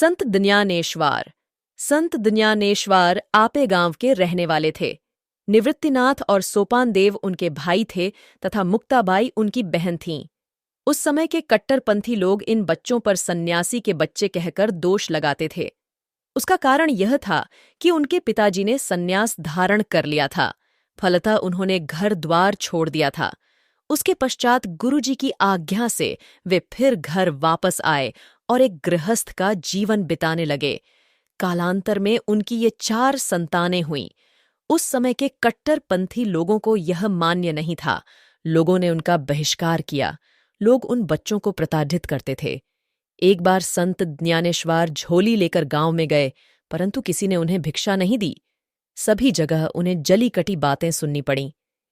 संत ज्ञानेश्वर। संत ज्ञानेश्वर आपे गांव के रहने वाले थे। निवृत्तिनाथ और सोपान देव उनके भाई थे तथा मुक्ताबाई उनकी बहन थीं। उस समय के कट्टरपंथी लोग इन बच्चों पर सन्यासी के बच्चे कहकर दोष लगाते थे। उसका कारण यह था कि उनके पिताजी ने सन्यास धारण कर लिया था, फलतः उन्होंने घर द्वार छोड़ दिया था। उसके पश्चात गुरुजी की आज्ञा से वे फिर घर वापस आए और एक गृहस्थ का जीवन बिताने लगे। कालांतर में उनकी ये 4 संतानें हुईं। उस समय के कट्टरपंथी लोगों को यह मान्य नहीं था। लोगों ने उनका बहिष्कार किया। लोग उन बच्चों को प्रताड़ित करते थे। एक बार संत ज्ञानेश्वर झोली लेकर गांव में गए, परंतु किसी ने उन्हें भिक्षा नहीं दी। सभी जगह उन्हें जली कटी बातें सुननी पड़ीं।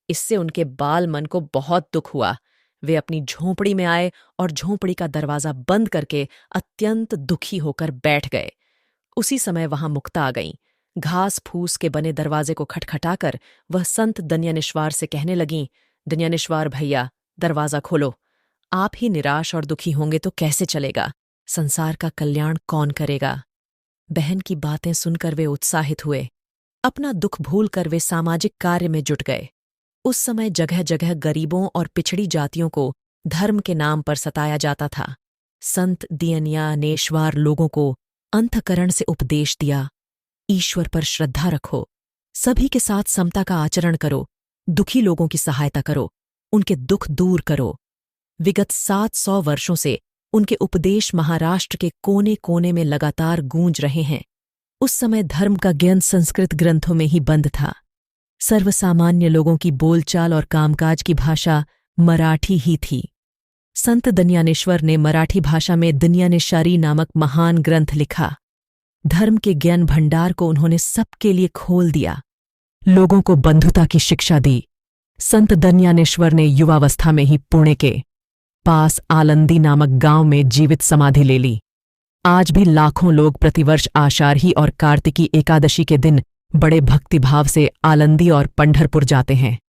इससे उनके बाल मन को बहुत दुख हुआ। वे अपनी झोंपड़ी में आए और झोंपड़ी का दरवाजा बंद करके अत्यंत दुखी होकर बैठ गए। उसी समय वहां मुक्ता आ गईं। घास फूस के बने दरवाजे को खटखटाकर वह संत ज्ञानेश्वर से कहने लगीं, ज्ञानेश्वर भैया, दरवाजा खोलो। आप ही निराश और दुखी होंगे तो कैसे चलेगा? संसार का कल्याण कौन करेगा? बहन की बातें सुनकर वे उत्साहित हुए। अपना दुख भूलकर वे सामाजिक कार्य में जुट गए। उस समय जगह जगह गरीबों और पिछड़ी जातियों को धर्म के नाम पर सताया जाता था। संत ज्ञानेश्वर लोगों को अंतःकरण से उपदेश दिया, ईश्वर पर श्रद्धा रखो, सभी के साथ समता का आचरण करो, दुखी लोगों की सहायता करो, उनके दुख दूर करो। विगत 700 वर्षों से उनके उपदेश महाराष्ट्र के कोने कोने में लगातार गूंज रहे हैं। उस समय धर्म का ज्ञान संस्कृत ग्रंथों में ही बंद था। सर्वसामान्य लोगों की बोलचाल और कामकाज की भाषा मराठी ही थी। संत ज्ञानेश्वर ने मराठी भाषा में ज्ञानेश्वरी नामक महान ग्रंथ लिखा। धर्म के ज्ञान भंडार को उन्होंने सबके लिए खोल दिया। लोगों को बंधुता की शिक्षा दी। संत ज्ञानेश्वर ने युवावस्था में ही पुणे के पास आलंदी नामक गांव में जीवित समाधि ले ली। आज भी लाखों लोग प्रतिवर्ष आषाढ़ी और कार्तिकी एकादशी के दिन बड़े भक्तिभाव से आलंदी और पंढरपुर जाते हैं।